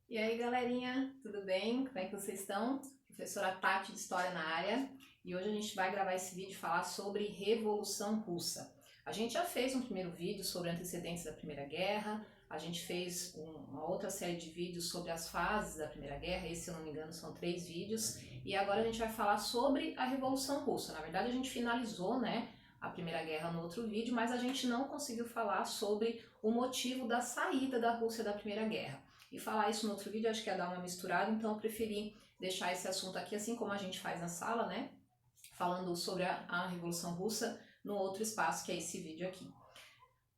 E aí, galerinha, tudo bem? Como é que vocês estão? Professora Tati de História na área. E hoje a gente vai gravar esse vídeo e falar sobre Revolução Russa. A gente já fez um primeiro vídeo sobre antecedentes da Primeira Guerra, a gente fez uma outra série de vídeos sobre as fases da Primeira Guerra, esse, se eu não me engano, são 3 vídeos, e agora a gente vai falar sobre a Revolução Russa. Na verdade, a gente finalizou, né, a Primeira Guerra no outro vídeo, mas a gente não conseguiu falar sobre o motivo da saída da Rússia da Primeira Guerra. E falar isso no outro vídeo acho que ia dar uma misturada, então eu preferi deixar esse assunto aqui, assim como a gente faz na sala, né? Falando sobre a Revolução Russa no outro espaço, que é esse vídeo aqui.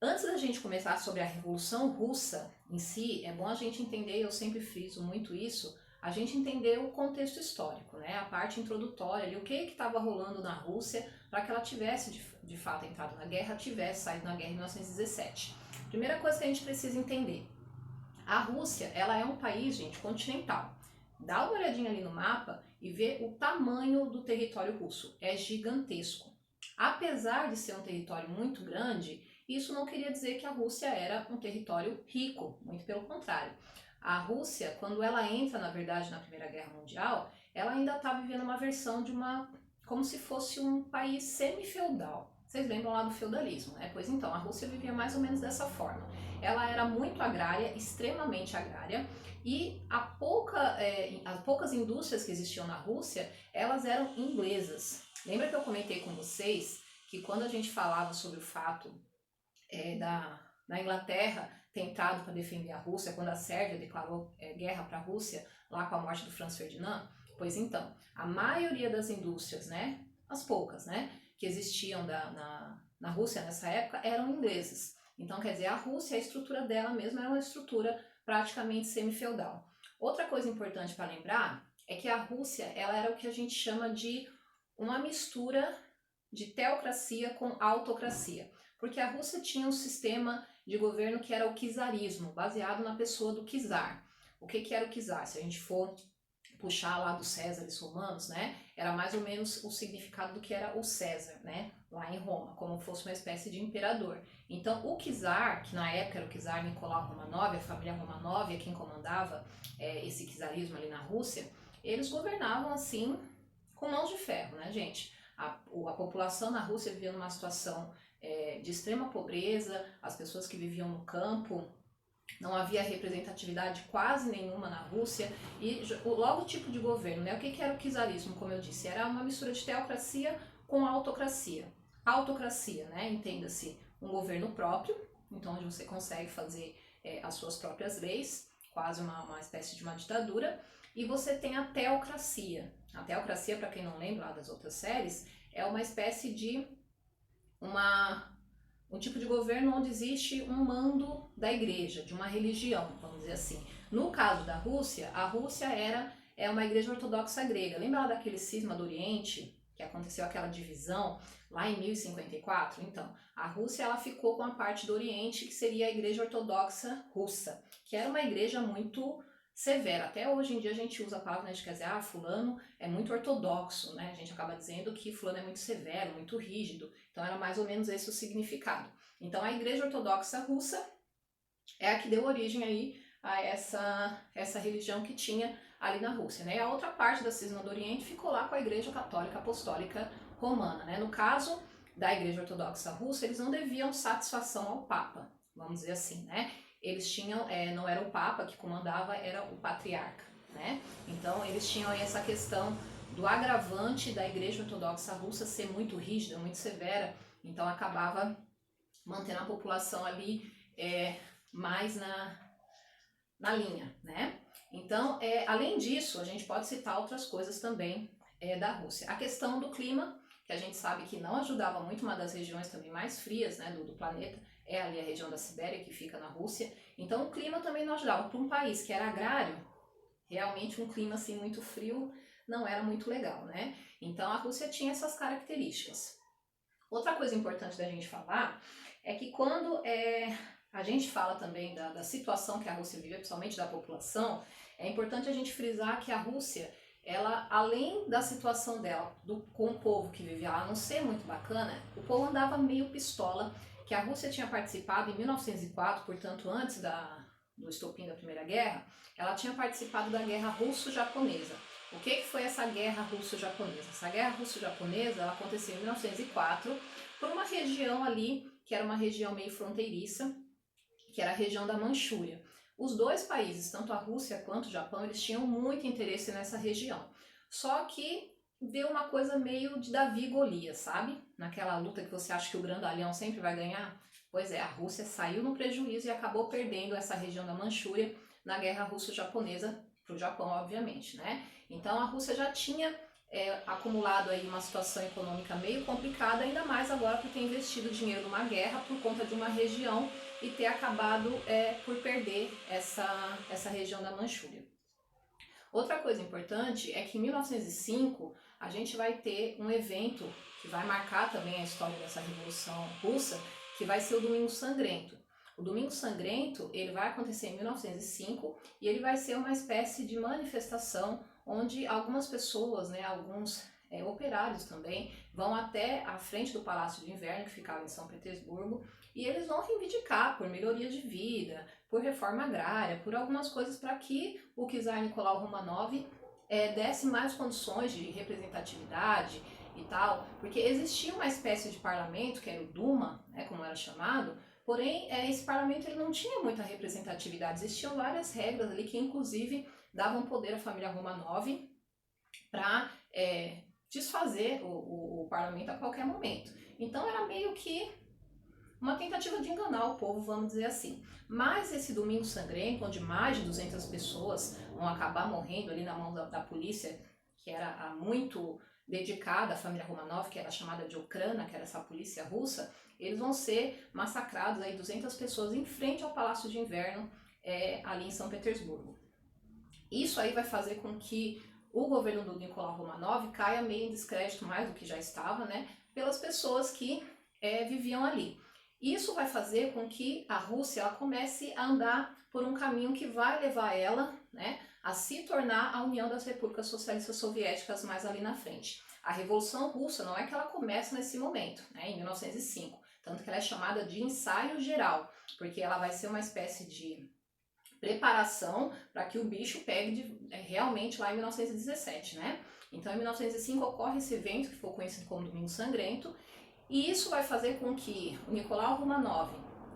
Antes da gente começar sobre a Revolução Russa em si, é bom a gente entender, eu sempre friso muito isso, a gente entender o contexto histórico, né? A parte introdutória ali, o que estava rolando na Rússia para que ela tivesse de fato entrado na guerra, tivesse saído na guerra em 1917. Primeira coisa que a gente precisa entender, a Rússia, ela é um país, gente, continental. Dá uma olhadinha ali no mapa e vê o tamanho do território russo. É gigantesco. Apesar de ser um território muito grande, isso não queria dizer que a Rússia era um território rico, muito pelo contrário. A Rússia, quando ela entra, na verdade, na Primeira Guerra Mundial, ela ainda está vivendo uma versão de uma, como se fosse um país semi-feudal. Vocês lembram lá do feudalismo, né? Pois então, a Rússia vivia mais ou menos dessa forma. Ela era muito agrária, extremamente agrária, e as poucas indústrias que existiam na Rússia, elas eram inglesas. Lembra que eu comentei com vocês que quando a gente falava sobre o fato da Inglaterra ter entrado para defender a Rússia, quando a Sérvia declarou guerra para a Rússia, lá com a morte do Franz Ferdinand? Pois então, a maioria das indústrias, né, as poucas, né, que existiam na Rússia nessa época, eram inglesas. Então, quer dizer, a Rússia, a estrutura dela mesma era uma estrutura praticamente semi-feudal. Outra coisa importante para lembrar é que a Rússia, ela era o que a gente chama de uma mistura de teocracia com autocracia, porque a Rússia tinha um sistema de governo que era o czarismo, baseado na pessoa do czar. O que era o czar? Se a gente for puxar lá dos Césares romanos, né, era mais ou menos o significado do que era o César, né, lá em Roma, como fosse uma espécie de imperador. Então, o czar, que na época era o czar Nicolau Romanov, a família Romanov é quem comandava esse czarismo ali na Rússia, eles governavam assim com mãos de ferro, né, gente? A população na Rússia vivia numa situação de extrema pobreza, as pessoas que viviam no campo, não havia representatividade quase nenhuma na Rússia, e logo o tipo de governo, né? O que era o czarismo, como eu disse? Era uma mistura de teocracia com autocracia. Autocracia, né? Entenda-se um governo próprio, então onde você consegue fazer as suas próprias leis, quase uma espécie de uma ditadura, e você tem a teocracia. A teocracia, para quem não lembra lá das outras séries, é uma espécie de um tipo de governo onde existe um mando da igreja, de uma religião, vamos dizer assim. No caso da Rússia, a Rússia é uma igreja ortodoxa grega. Lembra lá daquele cisma do Oriente, que aconteceu aquela divisão lá em 1054? Então, a Rússia ela ficou com a parte do Oriente, que seria a igreja ortodoxa russa, que era uma igreja muito severa. Até hoje em dia a gente usa a palavra, né, a gente quer dizer, fulano é muito ortodoxo, né? A gente acaba dizendo que fulano é muito severo, muito rígido. Então era mais ou menos esse o significado. Então a Igreja Ortodoxa Russa é a que deu origem aí a essa religião que tinha ali na Rússia, né? E a outra parte da cisma do Oriente ficou lá com a Igreja Católica Apostólica Romana, né? No caso da Igreja Ortodoxa Russa, eles não deviam satisfação ao Papa, vamos dizer assim, né? Eles tinham, não era o Papa que comandava, era o Patriarca, né? Então eles tinham aí essa questão do agravante da Igreja Ortodoxa Russa ser muito rígida, muito severa, então acabava mantendo a população ali mais na linha, né? Então, além disso, a gente pode citar outras coisas também da Rússia. A questão do clima, que a gente sabe que não ajudava muito, uma das regiões também mais frias, né, do planeta, é ali a região da Sibéria, que fica na Rússia. Então, o clima também não ajudava. Para um país que era agrário, realmente um clima assim muito frio não era muito legal, né? Então, a Rússia tinha essas características. Outra coisa importante da gente falar é que quando a gente fala também da situação que a Rússia vive, principalmente da população, é importante a gente frisar que a Rússia, ela, além da situação dela, com o povo que vivia lá não ser muito bacana, o povo andava meio pistola, que a Rússia tinha participado em 1904, portanto antes do estopim da Primeira Guerra, ela tinha participado da Guerra Russo-Japonesa. O que foi essa Guerra Russo-Japonesa? Essa Guerra Russo-Japonesa ela aconteceu em 1904 por uma região ali, que era uma região meio fronteiriça, que era a região da Manchúria. Os dois países, tanto a Rússia quanto o Japão, eles tinham muito interesse nessa região. Só que deu uma coisa meio de Davi e Golias, sabe? Naquela luta que você acha que o grandalhão sempre vai ganhar. Pois é, a Rússia saiu no prejuízo e acabou perdendo essa região da Manchúria na Guerra Russo-Japonesa, para o Japão, obviamente, né? Então a Rússia já tinha acumulado aí uma situação econômica meio complicada, ainda mais agora por ter investido dinheiro numa guerra por conta de uma região e ter acabado por perder essa região da Manchúria. Outra coisa importante é que em 1905 a gente vai ter um evento que vai marcar também a história dessa Revolução Russa, que vai ser o Domingo Sangrento. O Domingo Sangrento ele vai acontecer em 1905 e ele vai ser uma espécie de manifestação onde algumas pessoas, né, alguns operários também, vão até a frente do Palácio de Inverno, que ficava em São Petersburgo, e eles vão reivindicar por melhoria de vida, por reforma agrária, por algumas coisas para que o czar Nicolau Romanov desse mais condições de representatividade e tal, porque existia uma espécie de parlamento, que era o Duma, né, como era chamado, porém esse parlamento ele não tinha muita representatividade, existiam várias regras ali que inclusive davam poder à família Romanov para desfazer o parlamento a qualquer momento. Então era meio que uma tentativa de enganar o povo, vamos dizer assim. Mas esse Domingo Sangrento, onde mais de 200 pessoas vão acabar morrendo ali na mão da polícia, que era muito dedicada à família Romanov, que era chamada de Okrana, que era essa polícia russa, eles vão ser massacrados, aí 200 pessoas em frente ao Palácio de Inverno, ali em São Petersburgo. Isso aí vai fazer com que o governo do Nicolau Romanov caia meio em descrédito, mais do que já estava, né, pelas pessoas que viviam ali. Isso vai fazer com que a Rússia ela comece a andar por um caminho que vai levar ela, né, a se tornar a União das Repúblicas Socialistas Soviéticas mais ali na frente. A Revolução Russa não é que ela começa nesse momento, né, em 1905, tanto que ela é chamada de ensaio geral, porque ela vai ser uma espécie de preparação para que o bicho pegue realmente lá em 1917, né? Então, em 1905 ocorre esse evento que ficou conhecido como Domingo Sangrento, e isso vai fazer com que o Nicolau Romanov,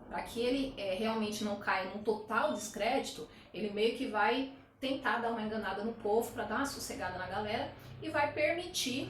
para que ele realmente não caia num total descrédito, ele meio que vai tentar dar uma enganada no povo para dar uma sossegada na galera e vai permitir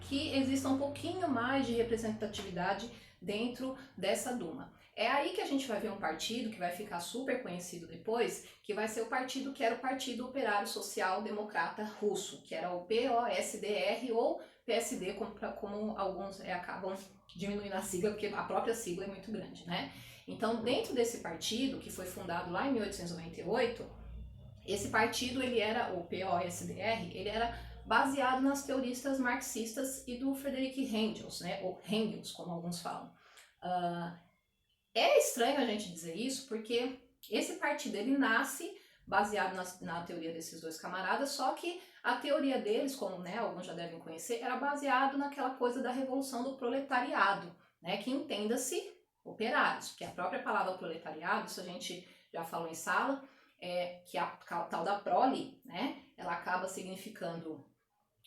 que exista um pouquinho mais de representatividade dentro dessa Duma. É aí que a gente vai ver um partido que vai ficar super conhecido depois, que vai ser o partido que era o Partido Operário Social Democrata Russo, que era o POSDR ou PSD, como alguns acabam diminuindo a sigla, porque a própria sigla é muito grande, né? Então, dentro desse partido, que foi fundado lá em 1898, esse partido, ele era, o POSDR, ele era baseado nas teorias marxistas e do Friedrich Engels, né? Ou Engels, como alguns falam. É estranho a gente dizer isso, porque esse partido, ele nasce baseado na teoria desses dois camaradas, só que a teoria deles, como alguns já devem conhecer, era baseado naquela coisa da revolução do proletariado, né, que entenda-se operários, porque a própria palavra proletariado, isso a gente já falou em sala, que a tal da prole, né, ela acaba significando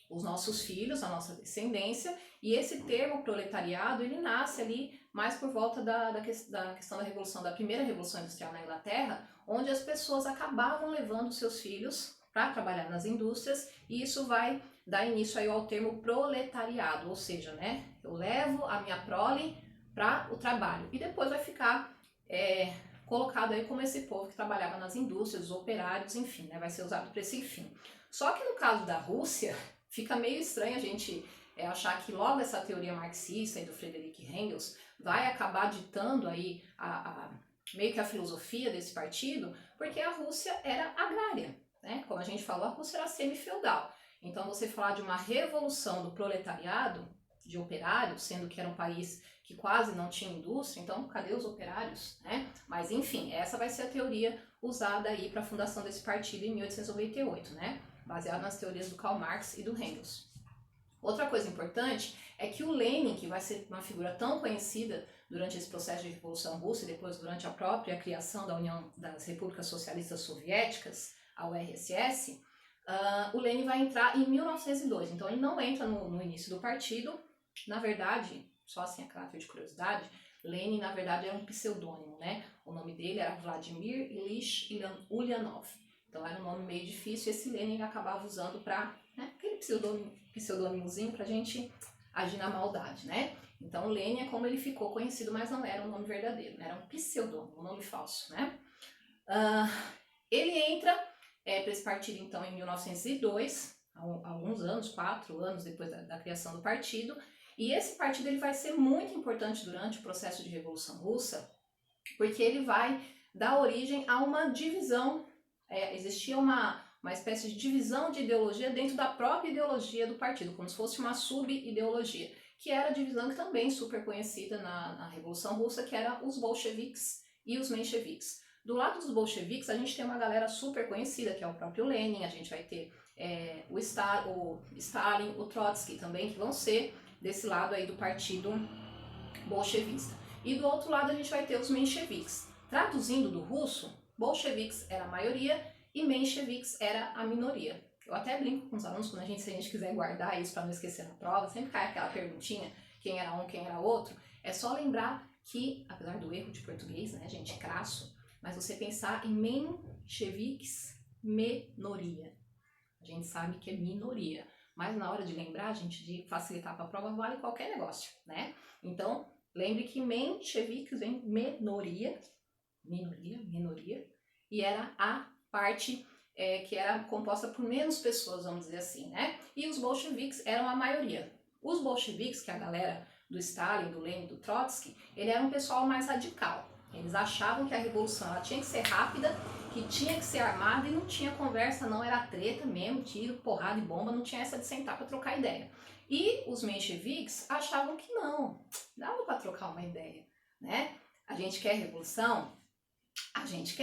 os nossos filhos, a nossa descendência, e esse termo proletariado, ele nasce ali mais por volta da questão da revolução, da primeira revolução industrial na Inglaterra, onde as pessoas acabavam levando seus filhos para trabalhar nas indústrias, e isso vai dar início aí ao termo proletariado, ou seja, né, eu levo a minha prole para o trabalho, e depois vai ficar colocado aí como esse povo que trabalhava nas indústrias, os operários, enfim, né, vai ser usado para esse fim. Só que no caso da Rússia, fica meio estranho a gente achar que logo essa teoria marxista e do Friedrich Engels vai acabar ditando aí meio que a filosofia desse partido, porque a Rússia era agrária, né? Como a gente falou, a Rússia era semi-feudal. Então você falar de uma revolução do proletariado, de operários, sendo que era um país que quase não tinha indústria, então cadê os operários, né? Mas enfim, essa vai ser a teoria usada aí para a fundação desse partido em 1898, né? Baseado nas teorias do Karl Marx e do Engels. Outra coisa importante é que o Lenin, que vai ser uma figura tão conhecida durante esse processo de Revolução Russa e depois durante a própria criação da União das Repúblicas Socialistas Soviéticas, a URSS, o Lenin vai entrar em 1902. Então ele não entra no início do partido. Na verdade, só assim a caráter de curiosidade, Lenin na verdade era um pseudônimo, né? O nome dele era Vladimir Ilyich Ulyanov. Então era um nome meio difícil e esse Lenin ele acabava usando para, né, aquele pseudônimozinho pra gente agir na maldade, né? Então Lenin é como ele ficou conhecido, mas não era um nome verdadeiro, né? Era um pseudônimo, um nome falso, né? Ele entra para esse partido então em 1902, alguns anos, 4 anos depois da criação do partido, e esse partido ele vai ser muito importante durante o processo de Revolução Russa, porque ele vai dar origem a uma divisão, existia uma espécie de divisão de ideologia dentro da própria ideologia do partido, como se fosse uma sub-ideologia, que era a divisão que também super conhecida na Revolução Russa, que era os bolcheviques e os mencheviques. Do lado dos bolcheviques, a gente tem uma galera super conhecida, que é o próprio Lenin, a gente vai ter o Stalin, o Trotsky também, que vão ser desse lado aí do partido bolchevista. E do outro lado a gente vai ter os mencheviques. Traduzindo do russo, bolcheviques era a maioria e mencheviques era a minoria. Eu até brinco com os alunos, quando se a gente quiser guardar isso para não esquecer na prova, sempre cai aquela perguntinha, quem era um, quem era outro. É só lembrar que, apesar do erro de português, né, gente, crasso, mas você pensar em mencheviques, minoria. A gente sabe que é minoria, mas na hora de lembrar, gente, de facilitar para a prova, vale qualquer negócio, né? Então, lembre que mencheviques vem minoria, e era a parte que era composta por menos pessoas, vamos dizer assim, né? E os bolcheviques eram a maioria. Os bolcheviques, que é a galera do Stalin, do Lenin, do Trotsky, ele era um pessoal mais radical. Eles achavam que a revolução ela tinha que ser rápida, que tinha que ser armada e não tinha conversa, não, era treta mesmo, tiro, porrada e bomba, não tinha essa de sentar para trocar ideia. E os mencheviques achavam que não, dava para trocar uma ideia, né? A gente quer revolução? A gente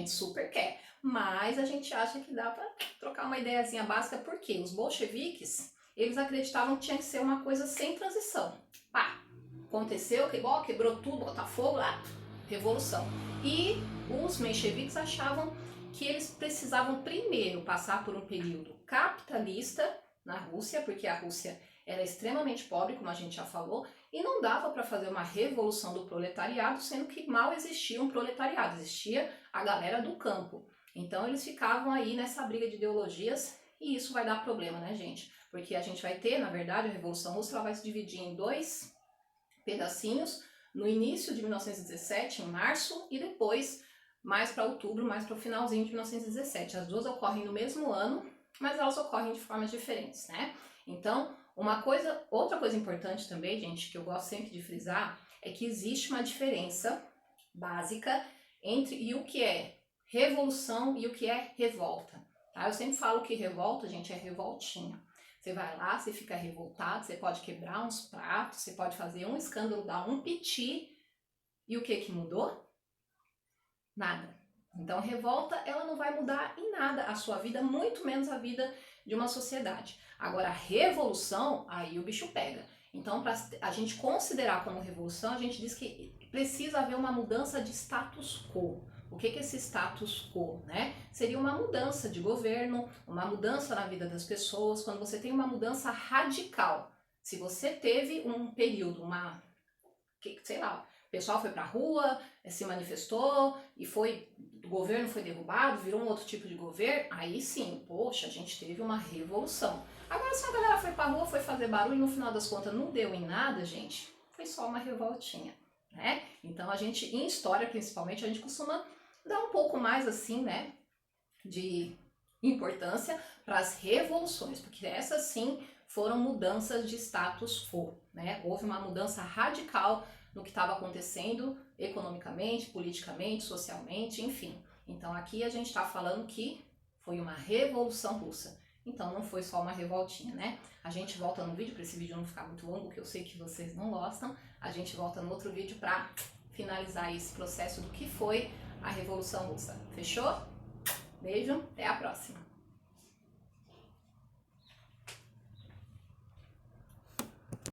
super quer, mas a gente acha que dá para trocar uma ideiazinha básica, porque os bolcheviques, eles acreditavam que tinha que ser uma coisa sem transição. Pá, aconteceu, quebrou tudo, botar fogo lá, revolução. E os mencheviques achavam que eles precisavam primeiro passar por um período capitalista na Rússia, porque a Rússia era extremamente pobre, como a gente já falou, e não dava para fazer uma revolução do proletariado, sendo que mal existia um proletariado, existia a galera do campo. Então eles ficavam aí nessa briga de ideologias e isso vai dar problema, né, gente? Porque a gente vai ter, na verdade, a Revolução Russa ela vai se dividir em 2 pedacinhos, no início de 1917, em março, e depois mais para outubro, mais para o finalzinho de 1917. As duas ocorrem no mesmo ano, mas elas ocorrem de formas diferentes, né? Então, outra coisa importante também, gente, que eu gosto sempre de frisar, é que existe uma diferença básica entre o que é revolução e o que é revolta. Tá? Eu sempre falo que revolta, gente, é revoltinha. Você vai lá, você fica revoltado, você pode quebrar uns pratos, você pode fazer um escândalo, dar um piti, e o que mudou? Nada. Então, revolta, ela não vai mudar em nada a sua vida, muito menos a vida de uma sociedade. Agora, a revolução, aí o bicho pega. Então, para a gente considerar como revolução, a gente diz que precisa haver uma mudança de status quo. O que é esse status quo, né? Seria uma mudança de governo, uma mudança na vida das pessoas, quando você tem uma mudança radical. Se você teve um período, sei lá, o pessoal foi pra rua, se manifestou e o governo foi derrubado, virou um outro tipo de governo, aí sim, poxa, a gente teve uma revolução. Agora, se a galera foi pra rua, foi fazer barulho e no final das contas não deu em nada, gente, foi só uma revoltinha, né? Então a gente, em história principalmente, a gente costuma dar um pouco mais assim, né, de importância para as revoluções, porque essas sim foram mudanças de status quo, né? Houve uma mudança radical no que estava acontecendo economicamente, politicamente, socialmente, enfim. Então aqui a gente está falando que foi uma revolução russa. Então não foi só uma revoltinha, né? A gente volta no vídeo, para esse vídeo não ficar muito longo, que eu sei que vocês não gostam. A gente volta no outro vídeo para finalizar esse processo do que foi a Revolução Russa. Fechou? Beijo, até a próxima!